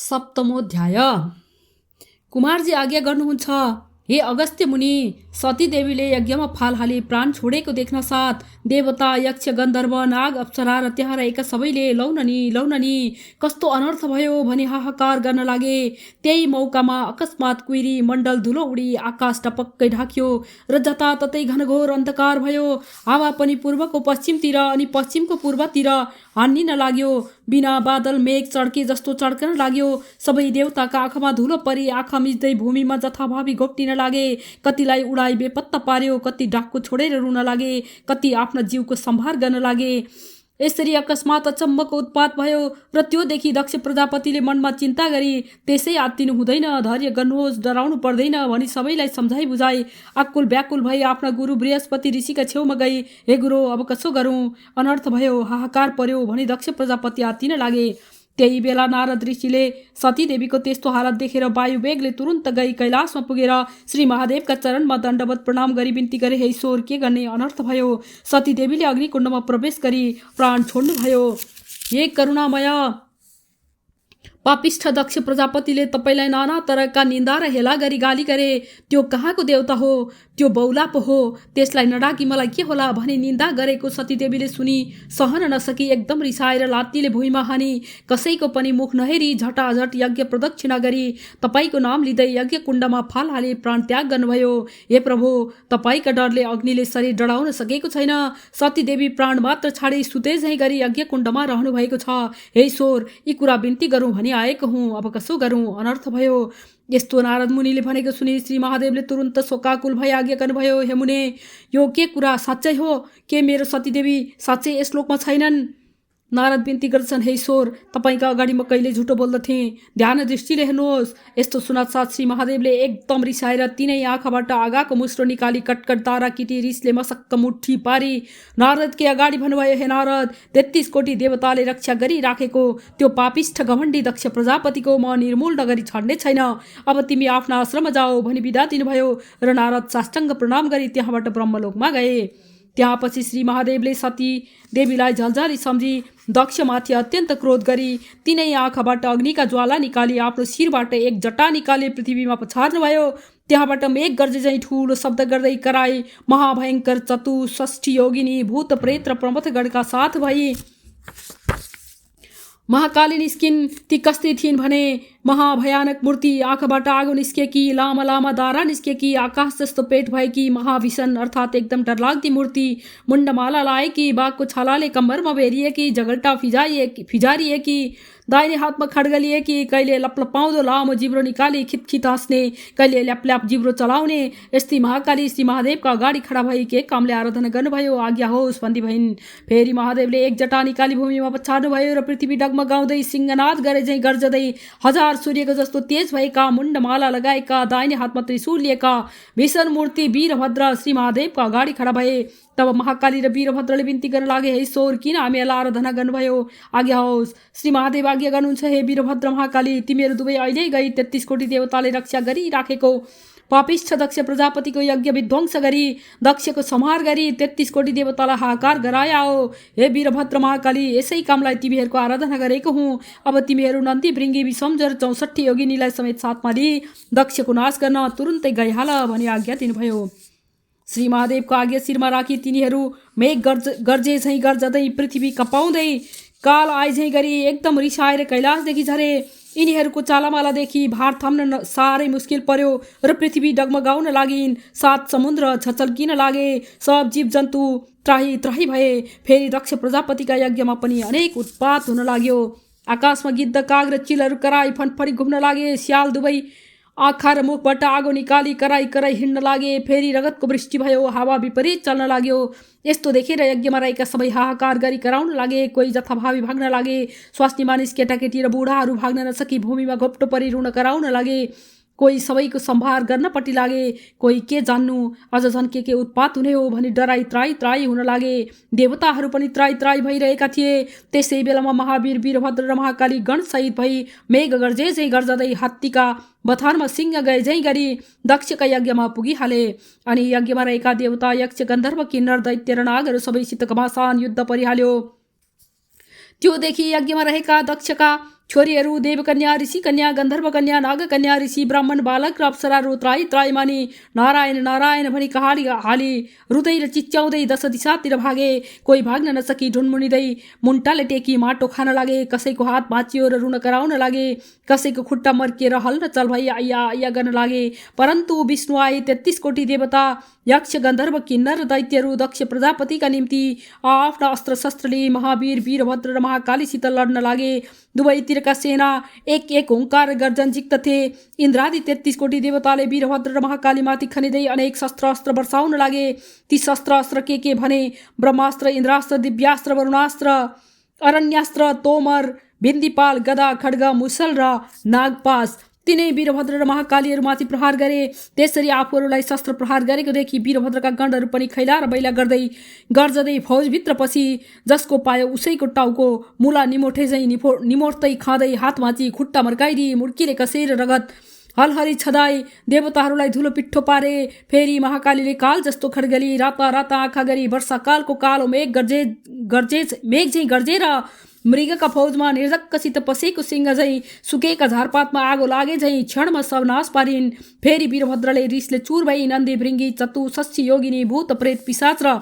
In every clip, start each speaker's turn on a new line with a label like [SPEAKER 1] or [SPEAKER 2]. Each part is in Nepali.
[SPEAKER 1] सप्तमोऽध्याय। कुमारजी आज्ञा गर्नुहुन्छ। हे अगस्त्य मुनि, सती देवीले यज्ञमा फाल हाली प्राण छोडेको देख्न साथ देवता, यक्ष, गन्धर्व, नाग, अप्सरा र त्यहाँ रहेका सबैले लौननी कस्तो अनर्थ भयो भनी हाहाकार गर्न लागे। त्यही मौकामा अकस्मात कुइरी मण्डल धुलो उडी आकाश टपक्कै ढाक्यो र जताततै घनघोर अन्धकार भयो। हावा पनि पूर्वको पश्चिमतिर अनि पश्चिमको पूर्वतिर हान्निन लाग्यो। बिना बादल मेघ चड्के जस्तो चड्कन लाग्यो। सबै देवताका आँखामा धुलो परी आँखा मिच्दै भूमिमा जथाभावी घोप्टिन लागे। कतिलाई उडाई बेपत्ता पार्यो, कति डाक्को छोडेर रुन लागे, कति आफ्ना जीवको सम्हार गर्न लागे। यसरी अकस्मात अचम्मको उत्पात भयो र त्यो देखि दक्ष प्रजापतिले मनमा चिन्ता गरी त्यसै आत्तिनु हुँदैन, धैर्य गर्नुहोस्, डराउनु पर्दैन भनी सबैलाई सम्झाइ बुझाइ आकुल व्याकुल भई आफ्ना गुरु बृहस्पति ऋषिका छेउमा गई, हे गुरु, अब कसो गरौँ, अनर्थ भयो, हाहाकार पर्यो भनी दक्ष प्रजापति आत्तिन लागे। त्यही बेला नारद ऋषिले सती देवीको त्यस्तो हालत देखेर वायुवेगले तुरुन्त गई कैलाशमा पुगेर श्री महादेवका चरणमा दण्डवत प्रणाम गरी बिन्ती गरे, हे ईश्वर, के गर्ने, अनर्थ भयो। सती देवीले अग्निकुण्डमा प्रवेश गरी प्राण छोड्नुभयो। हे करुणामय पापिष्ठ दक्ष प्रजापतिले तपाईँलाई नाना तरहका निन्दा र हेला गरी गाली गरे। त्यो कहाँको देवता हो, त्यो बौला पो हो, त्यसलाई नडाकी मलाई के होला भनी निन्दा गरेको सतीदेवीले सुनी सहन नसकी एकदम रिसाएर लात्तीले भुइँमा हानी कसैको पनि मुख नहेरी झटाझट यज्ञ प्रदक्षिणा गरी तपाईँको नाम लिँदै यज्ञ कुण्डमा फाल हाली प्राण त्याग गर्नुभयो। हे प्रभु, तपाईँका डरले अग्निले शरीर डढाउन सकेको छैन। सतीदेवी प्राण मात्र छाडी सुते झैँ गरी यज्ञ कुण्डमा रहनु भएको छ। हे ईश्वर, यी कुरा बिन्ती गरौँ भनी आएको हुँ, अब कसो गरौँ, अनर्थ भयो। यस्तो नारद मुनिले भनेको सुनि श्री महादेवले तुरुन्त शोकाकुल भई आज्ञा गर्नुभयो, हे मुने, यो के कुरा साँच्चै हो? के मेरो सतीदेवी साँच्चै यस लोकमा छैनन्? नारद बिन्ती गर्छन्, हे ईश्वर, तपाईँका अगाडि म कहिले झुटो बोल्दथेँ, ध्यान दृष्टिले हेर्नुहोस्। यस्तो सुनात श्री महादेवले एकदम रिसाएर तिनै आँखाबाट आगाको मुस्रो निकाली कटकट तारा किटी रिसले मसक्क मुठी पारी नारदकै अगाडि भन्नुभयो, हे नारद, 33 कोटी देवताले रक्षा गरिराखेको त्यो पापिष्ठ घमण्डी दक्ष प्रजापतिको म निर्मूल नगरी छाड्ने छैन। अब तिमी आफ्ना आश्रममा जाऊ भनी बिदा दिनुभयो र नारद साष्टाङ्ग प्रणाम गरी त्यहाँबाट ब्रह्मलोकमा गए। त्यहाँ पछि श्री महादेवले सती देवीलाई झल्झली सम्झी दक्षमाथि अत्यन्त क्रोध गरी तिनै आँखाबाट अग्निका ज्वाला निकाली आफ्नो शिरबाट एक जटा निकाली पृथ्वीमा पछार्नुभयो। त्यहाँबाट मेघ गर्जे झैँ ठुलो शब्द गर्दै कराई महाभयङ्कर चतुष्ठी योगिनी भूत प्रेत र प्रमथगणका साथ भई महाकाली निस्किन्। ती कस्ती थिइन् भने महाभयानक मूर्ति, आँखाबाट आगो निस्केकी, लामा लामा दारा निस्केकी, आकाश जस्तो पेट भएकी, महाभीषण अर्थात् एकदम डरलाग्दी मूर्ति, मुण्डमाला लाएकी, बाघको छालाले कम्मरमा बेरिएकी, जगल्टा फिजारिएकी, दाहिने हातमा खड्ग लिएकी, कहिले लपलपाउँदो लामो जिब्रो निकाली खितखित हाँस्ने, कहिले ल्यापल्याप जिब्रो चलाउने, यस्तै महाकाली श्री महादेवका अगाडि खडा भई के कामले आराधना गर्नुभयो, आज्ञा होस् भन्दी भइन्। फेरि महादेवले एक जटा निकाली भूमिमा पछार्नुभयो र पृथ्वी डगमगाउँदै सिंहनाद गरे झैँ गर्जदै हजार सूर्यको जस्तो तेज भएका, मुण्डमाला लगाएका, दाहिने हातमा त्रिशूल लिएका भीषण मूर्ति वीरभद्र श्री महादेवका अगाडि खडा भए। तब महाकाली र वीरभद्रले बिन्ती गर्न लागे, हे ईश्वर, किन हामीलाई आराधना गर्नुभयो, आज्ञा होस्। श्री महादेव आज्ञा गर्नुहुन्छ, हे वीरभद्र महाकाली, तिमीहरू दुवै अहिले गई 33 कोटी देवताले रक्षा गरिराखेको पापिष्ठ दक्ष प्रजापतिको यज्ञ विध्वंस गरी दक्षको संहार गरी 33 कोटी देवतालाई हाहाकार गरायो। हे वीरभद्र महाकाली, यसै कामलाई तिमीहरूको आराधना गरेको हुँ। अब तिमीहरू नन्दी भृङ्गी विसम्झर 64 योगिनीलाई समेत साथमा लिई दक्षको नाश गर्न तुरुन्तै गइहाल भनी आज्ञा दिनुभयो। श्री महादेवको आज्ञा शिरमा राखी तिनीहरू मेघ गर्जे झैँ गर्जदै पृथ्वी कपाउँदै काल आए झैँ गरी एकदम रिसाएर कैलाशदेखि झरे। यिनीहरूको चालामालादेखि भार थाम्न साह्रै मुस्किल पर्यो र पृथ्वी डगमगाउन लागिन्। 7 समुद्र छचल्किन लागे, सब जीव जन्तु त्राही त्राही भए। फेरि दक्ष प्रजापतिका यज्ञमा पनि अनेक उत्पात हुन लाग्यो। आकाशमा गिद्ध, काग र चिलहरू कराई फनफनी घुम्न लागे। स्याल दुवै आँखा र मुखबाट आगो निकाली कराई कराई हिँड्न लागे। फेरि रगतको वृष्टि भयो, हावा विपरीत चल्न लाग्यो। यस्तो देखेर यज्ञमा रहेका सबै हाहाकार गरी कराउन लागे। कोही जथाभावी भाग्न लागे। स्वास्नी मानिस, केटाकेटी र बुढाहरू भाग्न नसकी भूमिमा घोप्टो परी रुन कराउन लागे। कोही सबैको सम्भार गर्नपट्टि लागे। कोही के जान्नु, अझ झन् के उत्पात हुने हो भनी डराई त्राई त्राई हुन लागे। देवताहरू पनि त्राई त्राई भइरहेका थिए। त्यसै बेलामा महावीर वीरभद्र र महाकाली गण सहित भई मेघ गर्जे झैँ गर्जदै हात्तीका बथानमा सिंह गए झैँ गरी दक्षका यज्ञमा पुगिहाले। अनि यज्ञमा रहेका देवता, यक्ष, गन्धर्व, किन्नर, दैत्य र नागहरू सबैसित घमासान युद्ध परिहाल्यो। त्यो देखि यज्ञमा रहेका दक्षका छोरीहरू देवकन्या, ऋषि कन्या, गन्धर्व कन्या, नाग कन्या, ऋषि, ब्राह्मण, बालक र अप्सराहरू त्राई त्राई मानि नारायण नारायण भनी कहाली हाली रुँदै र चिच्याउँदै 10 दिशातिर भागे। कोही भाग्न नसकी ढुनमुनिँदै मुन्टाले टेकी माटो खान लागे। कसैको हात भाँचियो र रुन कराउन लागे। कसैको खुट्टा मर्किएर हल्न चल भई आइया आइया गर्न लागे। परन्तु विष्णु आए। 33 कोटी देवता, यक्ष, गन्धर्व, किन्नर र दैत्यहरू दक्ष प्रजापतिका निम्ति आफ्ना अस्त्र शस्त्रले महावीर वीरभद्र र महाकालीसित लड्न लागे। दुवैतिरका सेना एक एक हुङ्कार गर्जन जिक्द थिए। इन्द्रादि 33 कोटी देवताले वीरभद्र र महाकालीमाथि खनिँदै अनेक शस्त्र अस्त्र वर्षाउन लागे। ती शस्त्र अस्त्र के भने? ब्रह्मास्त्र, इन्द्रास्त्र, दिव्यास्त्र, वरुणास्त्र, अरण्यास्त्र, तोमर, बिन्दिपाल, गदा, खड्ग, मुसल र नागपास। तिनै वीरभद्र र महाकालीहरूमाथि प्रहार गरे। त्यसरी आफूहरूलाई शस्त्र प्रहार गरेको देखि वीरभद्रका गणहरू पनि खैला र बैला गर्जदै फौजभित्र पसी। जसको पायो उसैको टाउको मुला निमोठे झैँ निमोट्दै खाँदै हात भाँची खुट्टा मर्काइदिए। मुर्कीले कसेर रगत हलहरी छदाई देवताहरूलाई धुलो पिठ्ठो पारे। फेरि महाकालीले काल जस्तो खड्गली राता राता आँखा गरी वर्षाकालको कालो मेघ झैँ गर्जेर मृगका फौजमा निर्धक्कसित पसेको सिंह झैँ सुकेका झारपातमा आगो लागे झैँ क्षणमा सब नाश पारिन्। फेरि वीरभद्रले रिसले चुर भई नन्दी, भृङ्गी, चतु, शस्य, योगिनी, भूत, प्रेत, पिशाच र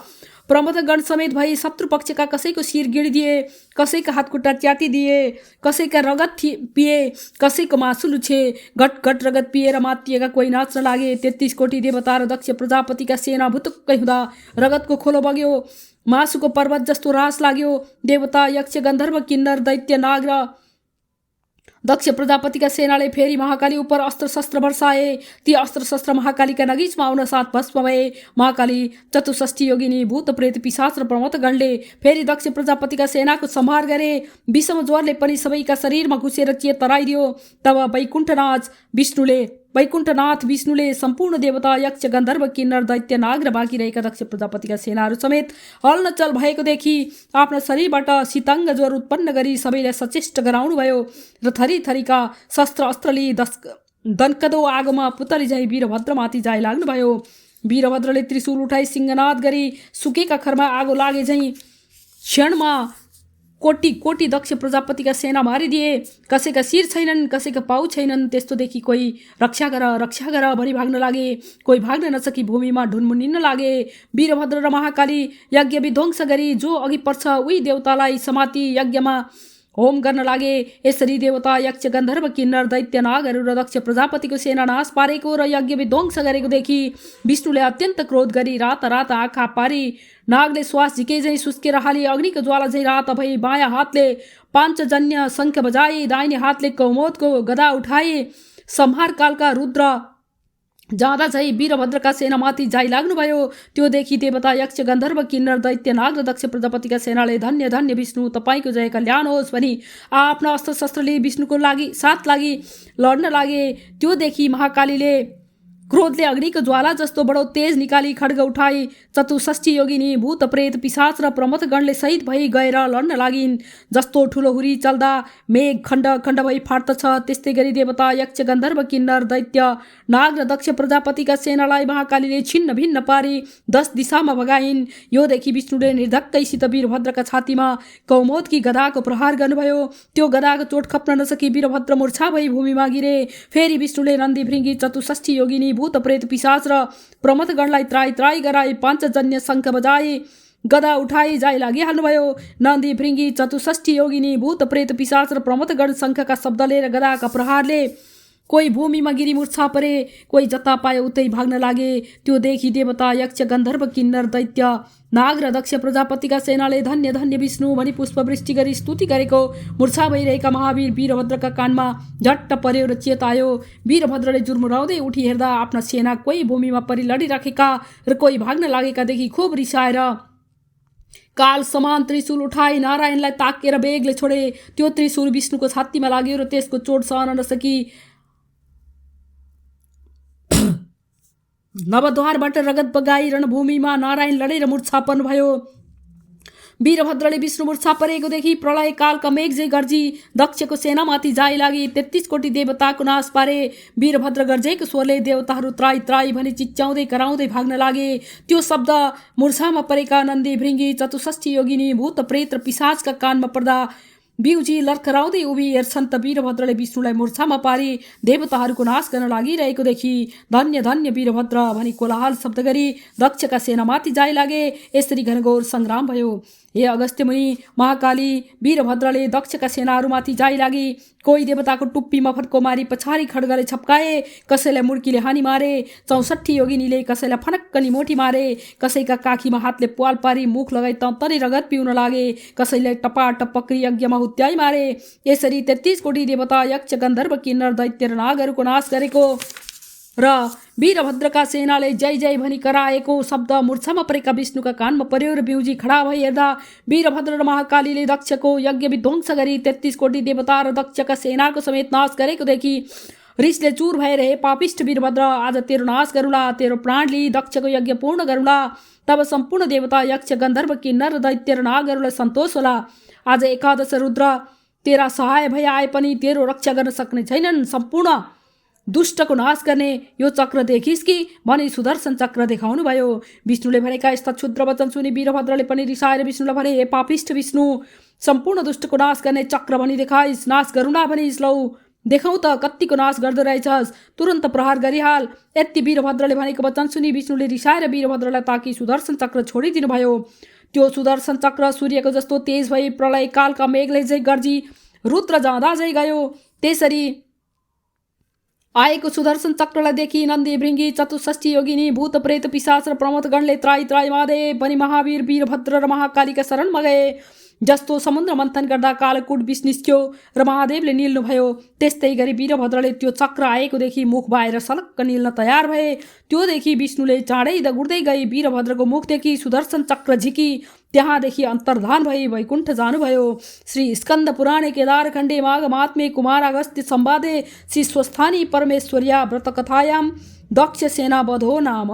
[SPEAKER 1] प्रमथगण समेत भई शत्रु पक्षका कसैको शिर गिडिदिए, कसैका हातखुट्टा च्यातिदिए, कसैका रगत पिए, कसैको मासु लुछे। घट रगत पिएर मातिएका कोही नाच्न लागे। 33 कोटी देवता र दक्ष प्रजापतिका सेना भुतुक्कै हुँदा रगतको खोलो बग्यो। मासुको पर्वत जस्तो रास लाग्यो। देवता, यक्ष, गन्धर्व, किन्नर, दैत्य, नाग र दक्ष प्रजापतिका सेनाले फेरि महाकाली उप अस्त्र शस्त्र वर्षाए। ती अस्त्र शस्त्र महाकालीका नगिचमा आउन साथ भस्म भए। महाकाली, चतुष्ठी योगिनी, भूत, प्रेत, पिशाच र प्रमथगणले फेरि दक्ष प्रजापतिका सेनाको संहार गरे। विषम ज्वरले पनि सबैका शरीरमा घुसेर चेत तराइदियो। तब वैकुण्ठनाथ विष्णुले सम्पूर्ण देवता, यक्ष, गन्धर्व, किन्नर, दैत्य, नाग र बाँकी रहेका दक्ष प्रजापतिका सेनाहरू समेत हल्नचल भएको देखि आफ्ना शरीरबाट शीतङ्ग ज्वर उत्पन्न गरी सबैलाई सचेष्ट गराउनु भयो र थरीका शस्त्र अस्त्रले दन्कदो आगोमा पुतली झैँ वीरभद्रमाथि जाइ लाग्नुभयो। वीरभद्रले त्रिशूल उठाई सिंहनाद गरी सुकेका खरमा आगो लागे झैँ क्षणमा कोटी दक्ष प्रजापतिका सेना मारिदिए। कसैका शिर छैनन्, कसैका पाउ छैनन्। त्यस्तो देखि कोही रक्षा गर भनी भाग्न लागे। कोही भाग्न नसकी भूमिमा ढुनमुनिन्न लागे। वीरभद्र र महाकाली यज्ञ विध्वंस गरी जो अघि पर्छ उही देवतालाई समाति यज्ञमा होम गर्न लागे। यसरी देवता, यक्ष, गन्धर्व, किन्नर, दैत्य, नागहरू र दक्ष प्रजापतिको सेना नाश पारेको र यज्ञ विध्वंस गरेको देखि विष्णुले अत्यन्त क्रोध गरी रात आँखा पारी नागले श्वास झिके झैँ सुस्केर हाली अग्निको ज्वाला झैँ रात भई बायाँ हातले पाञ्चजन्य शङ्ख बजाए, दाहिने हातले कौमोदको गदा उठाए। संहार कालका रुद्र जाँदा झै वीरभद्रका सेनामाथि जाइ लाग्नुभयो। त्यो देखि देवता, यक्ष, गन्धर्व, किन्नर, दैत्य, नाग र दक्ष प्रजापतिका सेनाले धन्य धन्य विष्णु, तपाईँको जय कल्याण होस् भनी आफ्ना अस्त्र शस्त्रले विष्णुको साथ लागि लड्न लागे। त्यो देखि महाकालीले क्रोधले अग्निको ज्वाला जस्तो बडो तेज निकाली खड्ग उठाई। चतुष्ठी योगिनी, भूत, प्रेत, पिशाच र प्रमथगणले सहित भई गएर लड्न लागिन्। जस्तो ठुलो हुरी चल्दा मेघ खण्ड खण्ड भई फाट्दछ त्यस्तै गरी देवता, यक्ष, गन्धर्व, किन्नर, दैत्य, नाग र दक्ष प्रजापतिका सेनालाई महाकालीले छिन्न भिन्न पारी 10 दिशामा भगाइन्। यो देखि विष्णुले निर्धक्कैसित वीरभद्रका छातीमा कौमोदकी गदाको प्रहार गर्नुभयो। त्यो गदाको चोट खप्न नसकी वीरभद्र मूर्छा भई भूमिमा गिरे। फेरि विष्णुले नन्दी, भृङ्गी, चतुष्ठी योगिनी, भूत, प्रेत, पिशाच र प्रमथगणलाई त्राई त्राई गराई पाञ्चजन्य शङ्ख बजाई गदा उठाई जाइ लागिहाल्नुभयो। नन्दी, भृङ्गी, चतुष्ठी योगिनी, भूत, प्रेत, पिशाच र प्रमथगण शङ्खका शब्दले र गदाका प्रहारले कोही भूमिमा गिरी मूर्छा परे, कोही जता पायो उतै भाग्न लागे। त्यो देखि देवता, यक्ष, गन्धर्व, किन्नर, दैत्य, नाग र दक्ष प्रजापतिका सेनाले धन्य धन्य विष्णु भनी पुष्पवृष्टि गरी स्तुति गरेको मूर्छा भइरहेका महावीर वीरभद्रका कानमा झट्ट पर्यो र चेत आयो। वीरभद्रले जुर्मुराउँदै उठी हेर्दा आफ्ना सेना कोही भूमिमा परि लडिराखेका र कोही भाग्न लागेका देखि खुब रिसाएर काल समान त्रिशूल उठाई नारायणलाई ताकेर बेगले छोडे। त्यो त्रिशूल विष्णुको छातीमा लाग्यो र त्यसको चोट सहन नसकी नवद्वारबाट रगत बगाई रणभूमिमा नारायण लडेर मूर्छा पर्नुभयो। वीरभद्रले विष्णु मूर्छा परेको देखि प्रलय कालका मेघ झैँ गर्जी दक्षको सेनामाथि जाइ लागि 33 कोटी देवताको नाश पारे। वीरभद्र गर्जेको स्वरले देवताहरू त्राई त्राई भनी चिच्याउँदै कराउँदै भाग्न लागे। त्यो शब्द मूर्छामा परेका नन्दी, भृङ्गी, चतुष्ठी योगिनी, भूत, प्रेत र पिशाचका कानमा पर्दा बिउजी लर्खराउँदै उभि हेर्छन् त वीरभद्रले विष्णुलाई मूर्छामा पारी देवताहरूको नाश गर्न लागिरहेको देखि धन्य धन्य वीरभद्र भनी कोलाहल शब्द गरी दक्षका सेनामाथि जाइ लागे। यसरी घनघोर सङ्ग्राम भयो। हे अगस्त्य मुनि, महाकाली वीरभद्रले दक्षका सेनाहरूमाथि जाइ लागि। कोही देवताको टुप्पीमा फड्को मारी पछाडि खड्गले छप्काए, कसैलाई मुड्कीले हानी मारे, 64 योगिनीले कसैलाई फनक्क निमोठी मारे, कसैका काखीमा हातले प्वाल पारी मुख लगाई तन्तरी रगत पिउन लागे, कसैलाई टपाटप पक्री यज्ञमा हुत्याई मारे। यसरी 33 कोटी देवता यक्ष गन्धर्व किन्नर दैत्य र नागहरूको नाश गरेको र वीरभद्रका सेनाले जय जय भनी कराएको शब्द मूर्छामा परेका विष्णुका कानमा पर्यो र बिउजी खडा भई हेर्दा वीरभद्र र महाकालीले दक्षको यज्ञ विध्वंस गरी 33 कोटी देवता र दक्षका सेनाको समेत नाश गरेको देखि रिसले चुर भएर, हे पापिष्ट वीरभद्र, आज तेरो नाश गरुला, तेरो प्राण लिई दक्षको यज्ञ पूर्ण गरुला। तब सम्पूर्ण देवता यक्ष गन्धर्व किन्नर र दैत्य र नागहरूलाई सन्तोष होला। आज एकादश रुद्र तेरा सहाय भई आए पनि तेरो रक्षा गर्न सक्ने छैनन्। सम्पूर्ण दुष्टको नाश गर्ने यो चक्र देखिस् कि भनी सुदर्शन चक्र देखाउनु भयो। विष्णुले भनेका यस्ता क्षुद्र वचन सुनि वीरभद्रले पनि रिसाएर विष्णुलाई भने, हे पापिष्ट विष्णु, सम्पूर्ण दुष्टको नाश गर्ने चक्र भनी देखाइस्, नाश गरुला भनिस्, लौ देखाउ त कतिको नाश गर्दो रहेछस्, तुरन्त प्रहार गरिहाल। यति वीरभद्रले भनेको वचन सुनि विष्णुले रिसाएर वीरभद्रलाई ताकि सुदर्शन चक्र छोडिदिनु भयो। त्यो सुदर्शन चक्र सूर्यको जस्तो तेज भई प्रलय कालका मेघले झै गर्जी रुद्र जाँदा झै गयो। त्यसरी आएको सुदर्शन चक्रलाई देखि नन्दी भृङ्गी 64 योगिनी भूत प्रेत पिशाच र प्रमथगणले त्राई त्राई मादे पनि महावीर वीरभद्र र महाकालीका शरणमा गए। जस्तो समुद्र मन्थन गर्दा कालकूट विष निस्क्यो र महादेवले निल्नुभयो, त्यस्तै गरी वीरभद्रले त्यो चक्र आएको देखि मुख बाहिर सलक्क निल्न तयार भए। त्यो देखि विष्णुले चाँडै दगुर्दै गई वीरभद्रको मुखदेखि सुदर्शन चक्र झिकी त्यहाँदेखि अन्तर्धान भई वैकुण्ठ जानुभयो। श्री स्कन्द पुराणे केदारखण्डे माघ महात्म्ये कुमार अगस्त्य संवादे श्री स्वस्थानी परमेश्वर्या व्रतकथायां दक्ष सेना वधो नाम।